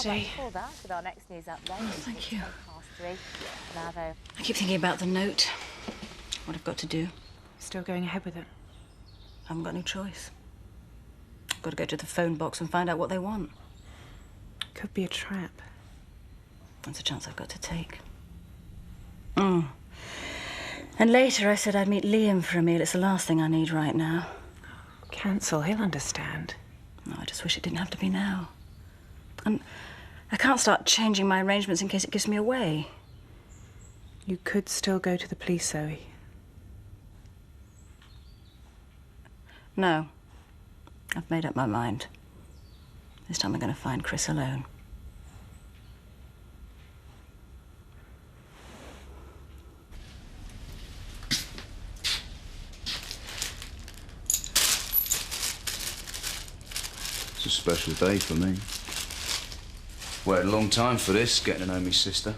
Today. Thank you. I keep thinking about the note. What I've got to do. Still going ahead with it? I haven't got any choice. I've got to go to the phone box and find out what they want. Could be a trap. That's a chance I've got to take. And later I said I'd meet Liam for a meal. It's the last thing I need right now. Cancel. He'll understand. No, I just wish it didn't have to be now. And I can't start changing my arrangements in case it gives me away. You could still go to the police, Zoe. No. I've made up my mind. This time I'm going to find Chris alone. It's a special day for me. Waited a long time for this, getting to know me sister.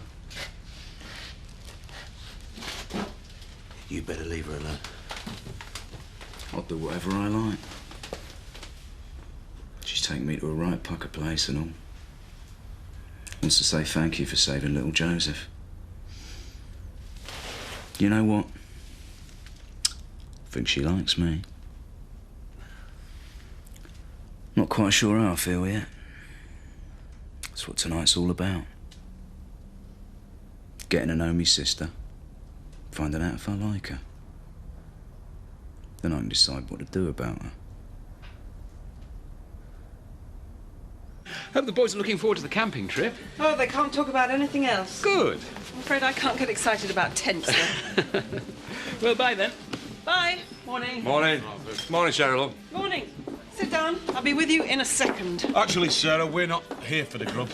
You better leave her alone. I'll do whatever I like. She's taken me to a right pucker place and all. Wants to say thank you for saving little Joseph. You know what? I think she likes me. Not quite sure how I feel yet. That's what tonight's all about. Getting to know me sister. Finding out if I like her. Then I can decide what to do about her. Hope the boys are looking forward to the camping trip. Oh, they can't talk about anything else. Good. I'm afraid I can't get excited about tents, though. Well, bye then. Bye. Morning. Morning. Morning, Cheryl. Morning. Sit down. I'll be with you in a second. Actually, Sarah, we're not here for the grub.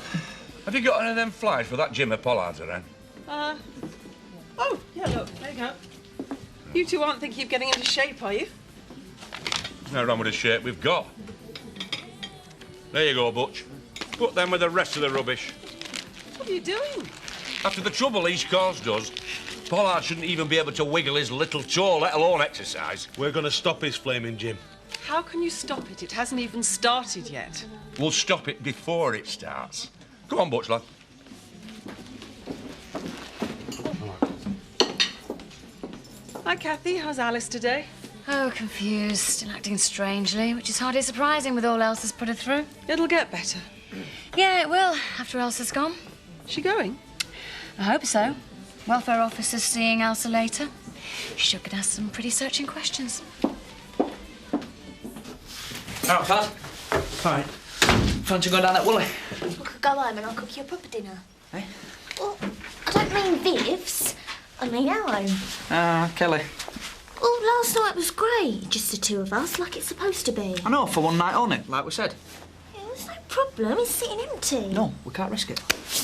Have you got any of them flies for that Jimmy Pollard's around? Oh, yeah, look, there you go. You two aren't thinking of getting into shape, are you? There's no wrong with the shape we've got. There you go, Butch. Put them with the rest of the rubbish. What are you doing? After the trouble he's caused us, Pollard shouldn't even be able to wiggle his little toe, let alone exercise. We're going to stop his flaming gym. How can you stop it? It hasn't even started yet. We'll stop it before it starts. Come on, Butch, lad. Hi, Kathy. How's Alice today? Oh, confused, still acting strangely, which is hardly surprising with all Elsa's put her through. It'll get better. Yeah, it will, after Elsa's gone. She going? I hope so. Welfare officer's seeing Elsa later. She could ask some pretty searching questions. Out, Pat. Fine. Fancy going down that Woolly? We could go home and I'll cook you a proper dinner. Eh? Well, I don't mean Viv's. I mean our home. Kelly. Well, last night was great. Just the two of us, like it's supposed to be. I know, for one night only, like we said. Yeah, there's no problem. It's sitting empty. No, we can't risk it.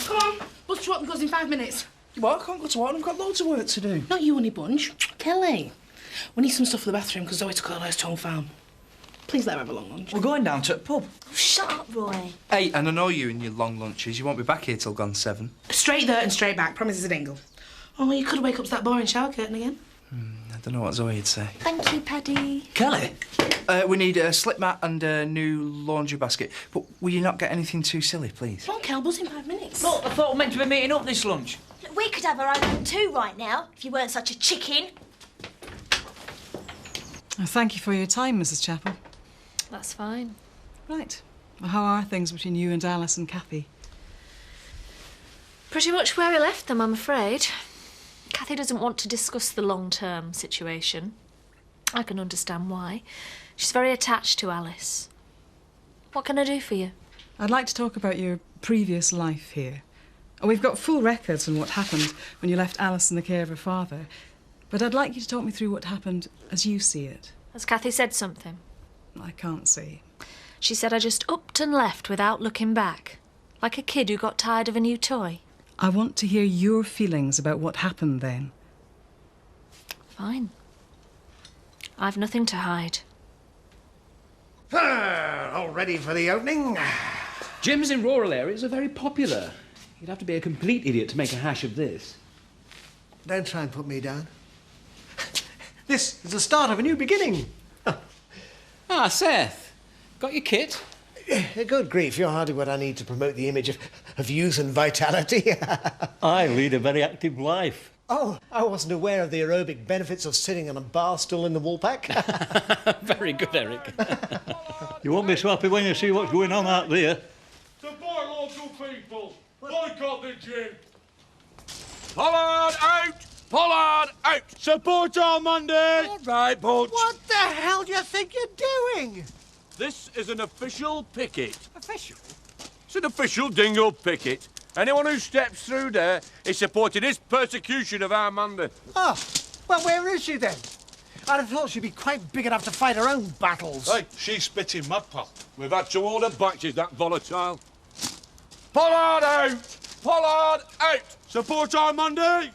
Come on, bus to Watton goes in 5 minutes. What? I can't go to Watton. I've got loads of work to do. Not you, honey bunch. Kelly. We need some stuff for the bathroom because Zoe took all hers to home farm. Please let her have a long lunch. We're going down to a pub. Oh, shut up, Roy. Hey, and I know you and your long lunches. You won't be back here till gone 7. Straight there and straight back. Promises a dingle. Oh, well, you could wake up to that boring shower curtain again. I don't know what Zoe would say. Thank you, Paddy. Kelly? We need a slip mat and a new laundry basket. But will you not get anything too silly, please? Come on, Kel, bus in 5 minutes. Look, I thought we were meant to be meeting up this lunch. Look, we could have our own home too right now, if you weren't such a chicken. Oh, thank you for your time, Mrs. Chappell. That's fine. Right. Well, how are things between you and Alice and Kathy? Pretty much where we left them, I'm afraid. Kathy doesn't want to discuss the long-term situation. I can understand why. She's very attached to Alice. What can I do for you? I'd like to talk about your previous life here. We've got full records on what happened when you left Alice in the care of her father, but I'd like you to talk me through what happened as you see it. Has Kathy said something? I can't see. She said I just upped and left without looking back, like a kid who got tired of a new toy. I want to hear your feelings about what happened then. Fine. I've nothing to hide. All ready for the opening? Gyms in rural areas are very popular. You'd have to be a complete idiot to make a hash of this. Don't try and put me down. This is the start of a new beginning. Ah, Seth. Got your kit? Good grief, you're hardly what I need to promote the image of youth and vitality. I lead a very active life. Oh, I wasn't aware of the aerobic benefits of sitting on a bar stool in the Woolpack. Very good, Eric. You won't be so happy when you see what's going on out there. Support local people. Boycott the gym. Pollard out! Pollard out! Support our Monday! All right, Butch. What the hell do you think you're doing? This is an official picket. Official? It's an official dingo picket. Anyone who steps through there is supporting his persecution of our Amanda. Oh, well, where is she then? I'd have thought she'd be quite big enough to fight her own battles. Hey, she's spitting mud, pal. We've had to order back, she's that volatile. Pollard out! Pollard out! Support our Monday!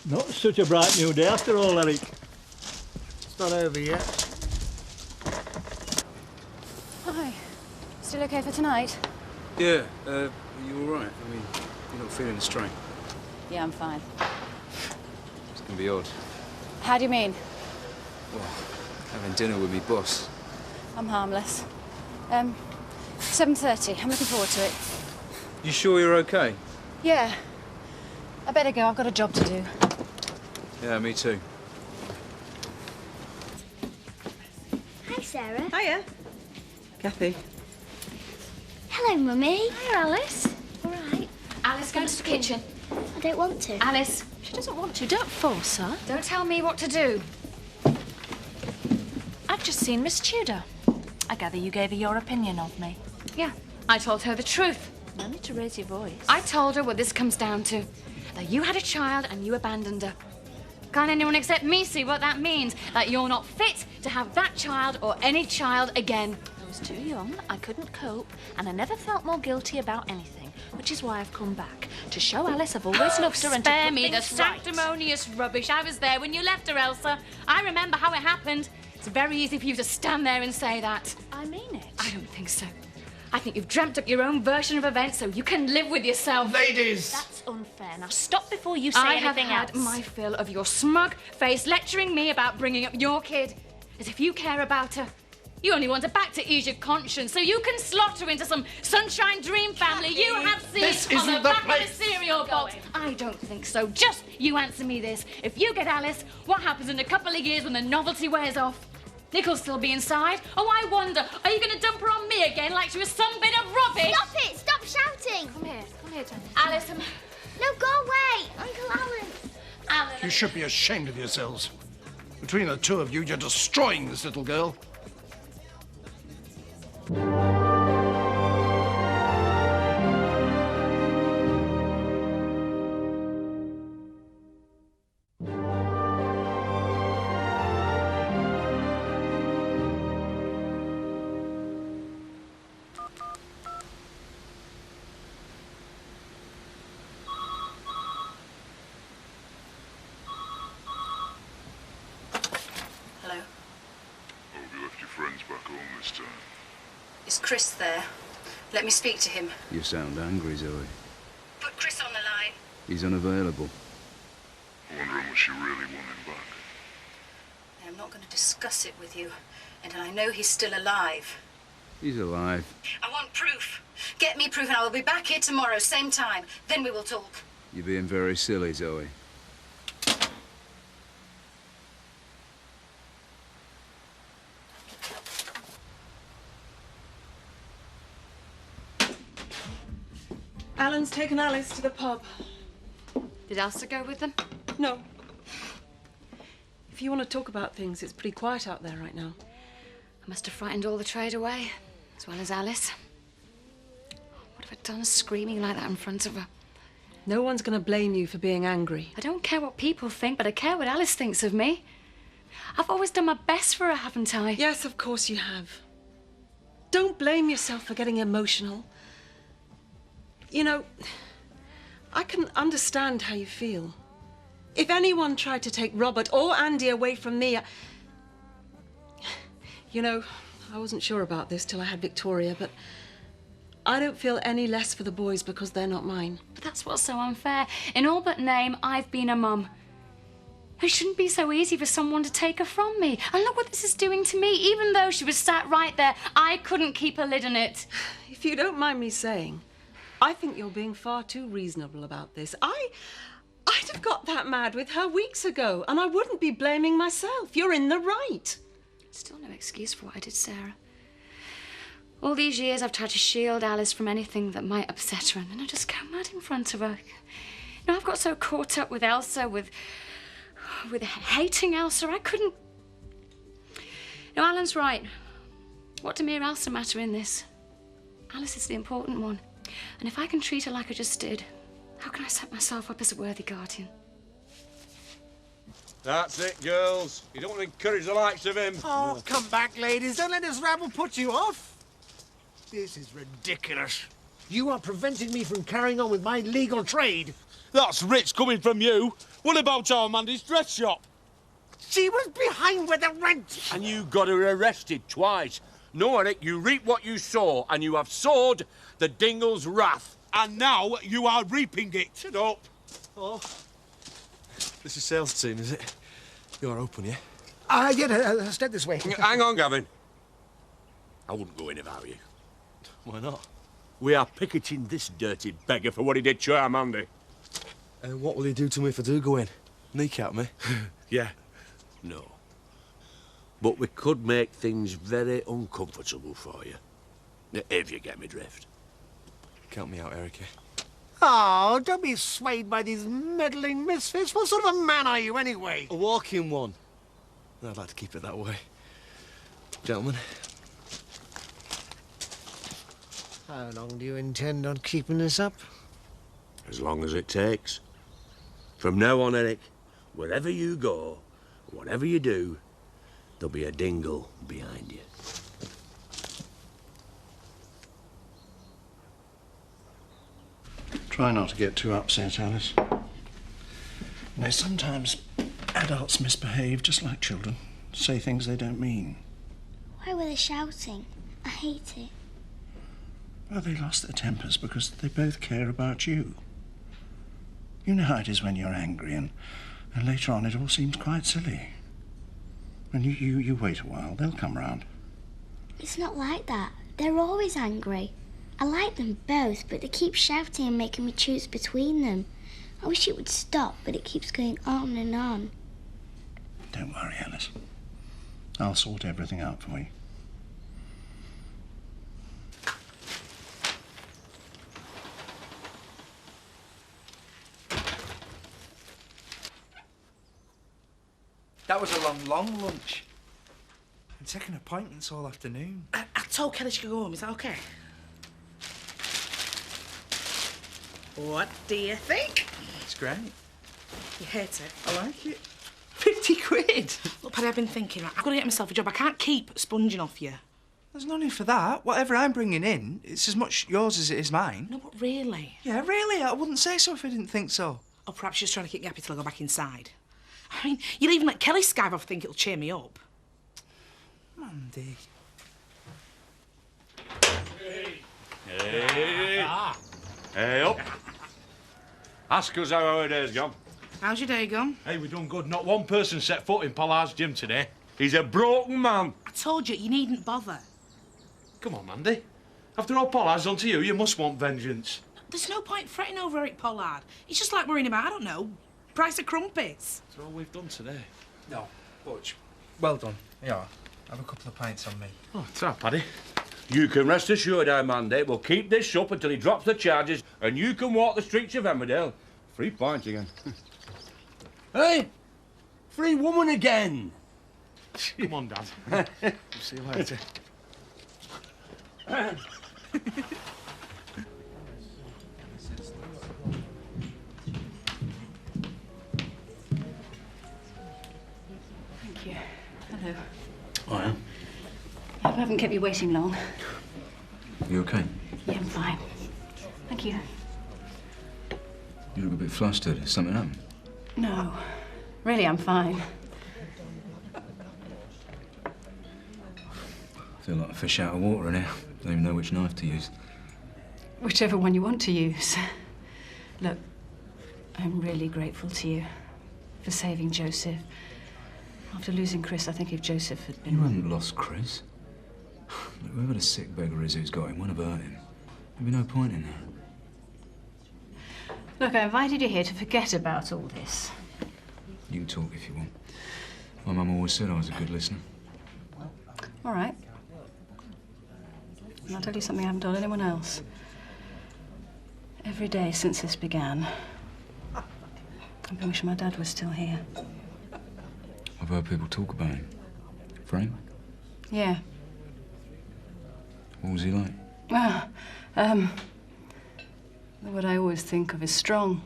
Not such a bright new day after all, Eric. It's not over yet. Hi. Still okay for tonight? Yeah, are you all right? I mean, you're not feeling the strain. Yeah, I'm fine. It's gonna be odd. How do you mean? Well, having dinner with me boss. I'm harmless. 7:30. I'm looking forward to it. You sure you're okay? Yeah. I better go. I've got a job to do. Yeah, me too. Hi, Sarah. Hiya. Kathy. Hello, Mummy. Hi, Alice. All right. Alice, go to the kitchen. I don't want to. Alice, she doesn't want to. Don't force her. Don't tell me what to do. I've just seen Miss Tudor. I gather you gave her your opinion of me. Yeah. I told her the truth. No need to raise your voice. I told her what this comes down to. That you had a child and you abandoned her. Can't anyone except me see what that means? That you're not fit to have that child or any child again. I was too young, I couldn't cope, and I never felt more guilty about anything, which is why I've come back. To show Alice I've always loved her and to Spare put me the things right. sanctimonious rubbish. I was there when you left her, Elsa. I remember how it happened. It's very easy for you to stand there and say that. I mean it. I don't think so. I think you've dreamt up your own version of events so you can live with yourself. Ladies! That's unfair. Now stop before you say I have anything had else. my fill of your smug face lecturing me about bringing up your kid. As if you care about her. You only want her back to ease your conscience so you can slot her into some sunshine dream family you have seen on the back of a cereal box. I don't think so. Just you answer me this. If you get Alice, what happens in a couple of years when the novelty wears off? Nick'll still be inside. Oh, I wonder, are you going to dump her on me again like she was some bit of rubbish? Stop it! Stop shouting! Come here, Jenny. Alice, No, go away! Uncle Alan! Alan. You should be ashamed of yourselves. Between the two of you, you're destroying this little girl. Hello. Oh, have you left your friends back home this time? Is Chris there? Let me speak to him. You sound angry, Zoe. Put Chris on the line. He's unavailable. I wonder how much you really want him back. I'm not going to discuss it with you. And I know he's still alive. He's alive. I want proof. Get me proof and I will be back here tomorrow, same time. Then we will talk. You're being very silly, Zoe. Alan's taken Alice to the pub. Did Elsa go with them? No. If you want to talk about things, it's pretty quiet out there right now. I must have frightened all the trade away, as well as Alice. What have I done screaming like that in front of her? No one's going to blame you for being angry. I don't care what people think, but I care what Alice thinks of me. I've always done my best for her, haven't I? Yes, of course you have. Don't blame yourself for getting emotional. You know, I can understand how you feel. If anyone tried to take Robert or Andy away from me, you know, I wasn't sure about this till I had Victoria, but I don't feel any less for the boys because they're not mine. But that's what's so unfair. In all but name, I've been a mum. It shouldn't be so easy for someone to take her from me. And look what this is doing to me. Even though she was sat right there, I couldn't keep a lid on it. If you don't mind me saying, I think you're being far too reasonable about this. I'd have got that mad with her weeks ago, and I wouldn't be blaming myself. You're in the right. Still no excuse for what I did, Sarah. All these years I've tried to shield Alice from anything that might upset her, and then I just go mad in front of her. You know, I've got so caught up with Elsa, with hating Elsa, I couldn't... No, Alan's right. What do me or Elsa matter in this? Alice is the important one. And if I can treat her like I just did, how can I set myself up as a worthy guardian? That's it, girls. You don't want to encourage the likes of him. Oh, come back, ladies. Don't let this rabble put you off. This is ridiculous. You are preventing me from carrying on with my legal trade. That's rich coming from you. What about our Mandy's dress shop? She was behind with the rent. And you got her arrested twice. No, Eric, you reap what you sow, and you have sowed the Dingle's wrath. And now you are reaping it. Shut up. Oh. This is sales team, is it? You're open, yeah? Yeah, step this way. Hang on, Gavin. I wouldn't go in if I were you. Why not? We are picketing this dirty beggar for what he did to our Mandy. And what will he do to me if I do go in? Kneecap me? Yeah. No. But we could make things very uncomfortable for you. If you get me drift. Count me out, Erica. Oh, don't be swayed by these meddling misfits. What sort of a man are you, anyway? A walking one. I'd like to keep it that way. Gentlemen. How long do you intend on keeping this up? As long as it takes. From now on, Eric, wherever you go, whatever you do, there'll be a dingle behind you. Try not to get too upset, Alice. You know, sometimes adults misbehave just like children, say things they don't mean. Why were they shouting? I hate it. Well, they lost their tempers because they both care about you. You know how it is when you're angry, and later on it all seems quite silly. And you wait a while, they'll come round. It's not like that. They're always angry. I like them both, but they keep shouting and making me choose between them. I wish it would stop, but it keeps going on and on. Don't worry, Alice. I'll sort everything out for you. That was a long lunch. I'm taking appointments all afternoon. I told Kelly she could go home. Is that okay? What do you think? It's great. You hate it? I like it. 50 quid. Look, Paddy, I've been thinking. I've got to get myself a job. I can't keep sponging off you. There's no need for that. Whatever I'm bringing in, it's as much yours as it is mine. No, but really? Yeah, really. I wouldn't say so if I didn't think so. Or perhaps you're just trying to keep me happy till I go back inside. I mean, you'll even let Kelly skive off think it'll cheer me up. Mandy. Hey. Hey, up. Ask us how our day's gone. How's your day gone? Hey, we've done good. Not one person set foot in Pollard's gym today. He's a broken man. I told you needn't bother. Come on, Mandy. After all Pollard's done to you, you must want vengeance. There's no point fretting over Eric Pollard. It's just like worrying about, I don't know, price of crumpets. That's all we've done today. No, Butch. Well done. Yeah, have a couple of pints on me. Oh, ta, Paddy. You can rest assured, our Mandy will keep this up until he drops the charges, and you can walk the streets of Emmerdale. 3 pints again. Hey! Free woman again! Come on, Dad. See you later. Thank you. Hello. Oh, yeah? I haven't kept you waiting long. You okay? Yeah, I'm fine. Thank you. look a bit flustered. Something happened? No. Really, I'm fine. I feel like a fish out of water in here. Don't even know which knife to use. Whichever one you want to use. Look, I'm really grateful to you for saving Joseph. After losing Chris, I think if Joseph had been... You hadn't lost Chris. Look, whoever the sick beggar is who's got him wouldn't have hurt him. There'd be no point in that. Look, I invited you here to forget about all this. You can talk if you want. My mum always said I was a good listener. All right. And I'll tell you something I haven't told anyone else. Every day since this began, I've been wishing my dad was still here. I've heard people talk about him. Frank? Yeah. What was he like? What I always think of is strong.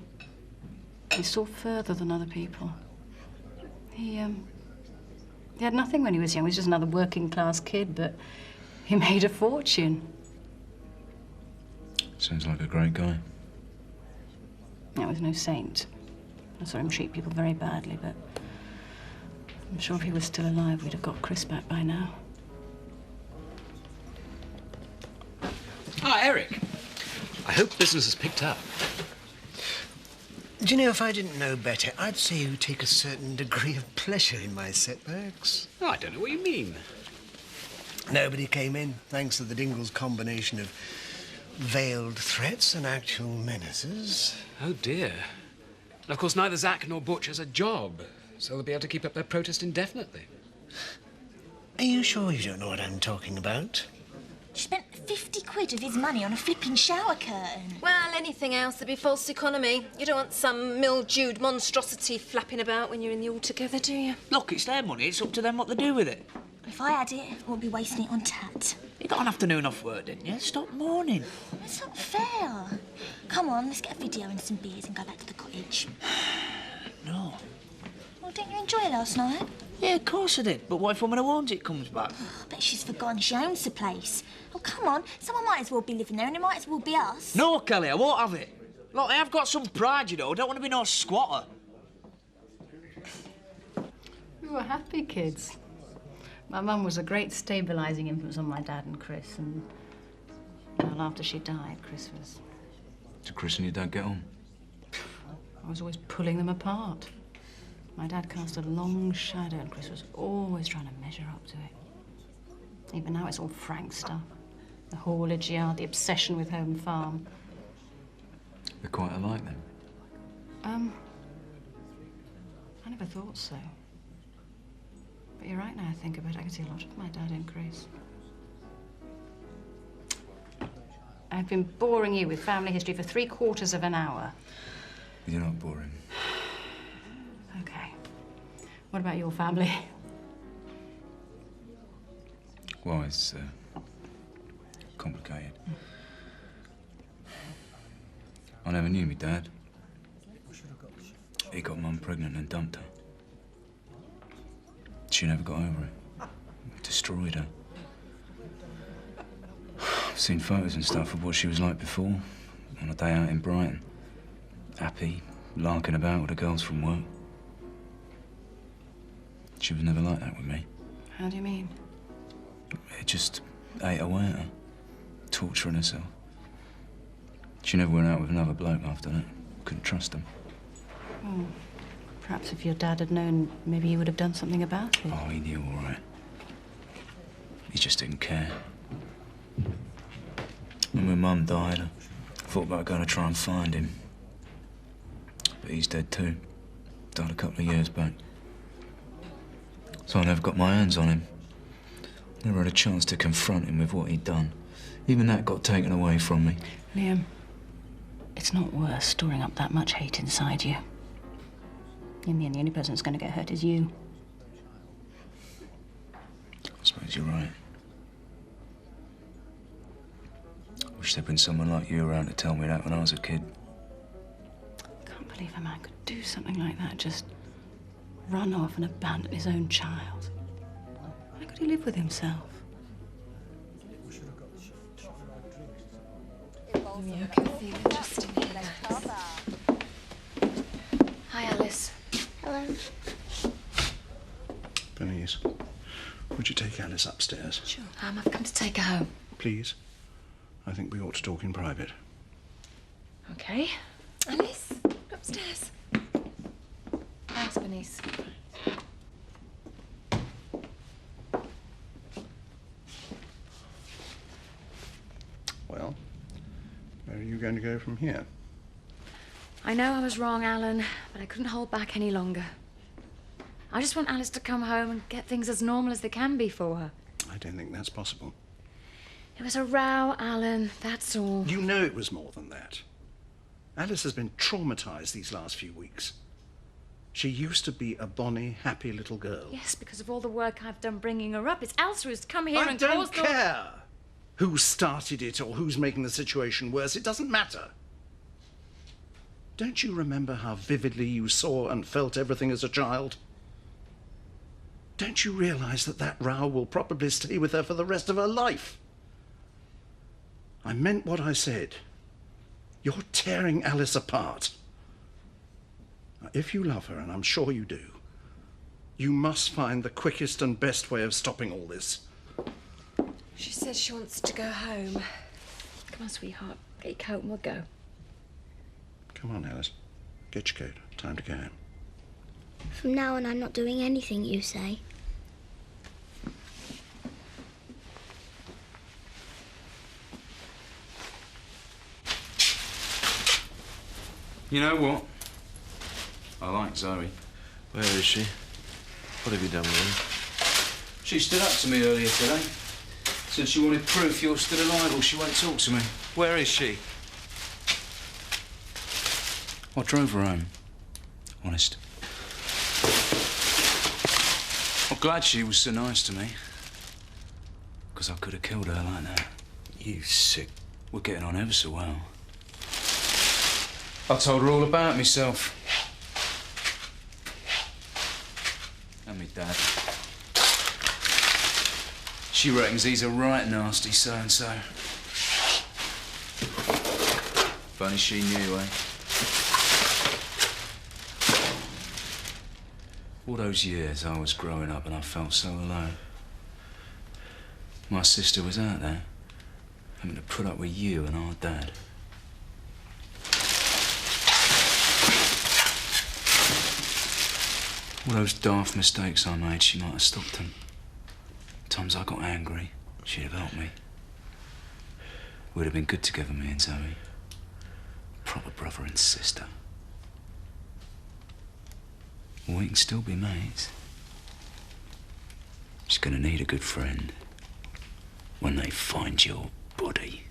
He saw further than other people. He had nothing when he was young. He was just another working-class kid, but he made a fortune. Sounds like a great guy. He was no saint. I saw him treat people very badly, but I'm sure if he was still alive, we'd have got Chris back by now. Ah, Eric. I hope business has picked up. Do you know, if I didn't know better, I'd say you take a certain degree of pleasure in my setbacks. Oh, I don't know what you mean. Nobody came in, thanks to the Dingles' combination of veiled threats and actual menaces. Oh, dear. And of course, neither Zach nor Butch has a job, so they'll be able to keep up their protest indefinitely. Are you sure you don't know what I'm talking about? She spent 50 quid of his money on a flipping shower curtain. Well, anything else would be false economy. You don't want some mildewed monstrosity flapping about when you're in the altogether, do you? Look, it's their money. It's up to them what they do with it. If I had it, I wouldn't be wasting it on tat. You got an afternoon off work, didn't you? Stop mourning. It's not fair. Come on, let's get a video and some beers and go back to the cottage. No. Well, didn't you enjoy it last night? Yeah, of course I did. But what if Woman Who Owns It comes back? I bet she's forgotten she owns the place. Oh, come on. Someone might as well be living there and it might as well be us. No, Kelly, I won't have it. Look, I have got some pride, you know. I don't want to be no squatter. We were happy kids. My mum was a great stabilising influence on my dad and Chris, and well, after she died, Chris was... Did Chris and your dad get on? I was always pulling them apart. My dad cast a long shadow, and Chris was always trying to measure up to it. Even now, it's all Frank stuff. The haulage yard, the obsession with home farm. They're quite alike, then? I never thought so. But you're right now I think about it. I can see a lot of my dad in Chris. I've been boring you with family history for 3/4 of an hour. You're not boring. Okay. What about your family? Well, it's complicated. I never knew me dad. He got Mum pregnant and dumped her. She never got over it. It destroyed her. I've seen photos and stuff of what she was like before, on a day out in Brighton. Happy, larking about with the girls from work. She was never like that with me. How do you mean? It just ate away at her, torturing herself. She never went out with another bloke after that. Couldn't trust him. Oh, perhaps if your dad had known, maybe he would have done something about it. Oh, he knew all right. He just didn't care. And when Mum died, I thought about going to try and find him. But he's dead too. Died a couple of years back. So I never got my hands on him. Never had a chance to confront him with what he'd done. Even that got taken away from me. Liam, it's not worth storing up that much hate inside you. In the end, the only person that's going to get hurt is you. I suppose you're right. I wish there'd been someone like you around to tell me that when I was a kid. I can't believe a man could do something like that, just run off and abandon his own child. How could he live with himself? Bernice, would you take Alice upstairs? Sure. I've come to take her home. Please. I think we ought to talk in private. Okay. Alice, upstairs. Thanks, Bernice. Well, where are you going to go from here? I know I was wrong, Alan, but I couldn't hold back any longer. I just want Alice to come home and get things as normal as they can be for her. I don't think that's possible. It was a row, Alan, that's all. You know it was more than that. Alice has been traumatised these last few weeks. She used to be a bonny, happy little girl. Yes, because of all the work I've done bringing her up. It's Elsa who's come here I and don't caused all... care who started it or who's making the situation worse. It doesn't matter. Don't you remember how vividly you saw and felt everything as a child? Don't you realise that that row will probably stay with her for the rest of her life? I meant what I said. You're tearing Alice apart. Now, if you love her, and I'm sure you do, you must find the quickest and best way of stopping all this. She says she wants to go home. Come on, sweetheart. Get your coat and we'll go. Come on, Alice. Get your coat. Time to go home. From now on, I'm not doing anything you say. You know what? I like Zoe. Where is she? What have you done with her? She stood up to me earlier today. Said she wanted proof you're still alive or she won't talk to me. Where is she? I drove her home. Honest. I'm glad she was so nice to me. Because I could have killed her like that. You sick... We're getting on ever so well. I told her all about myself. And me dad. She reckons he's a right nasty so-and-so. Funny she knew, eh? All those years I was growing up and I felt so alone. My sister was out there, having to put up with you and our dad. All those daft mistakes I made, she might have stopped them. Times I got angry, she'd have helped me. We'd have been good together, me and Zoe. Proper brother and sister. We can still be mates. She's gonna need a good friend when they find your body.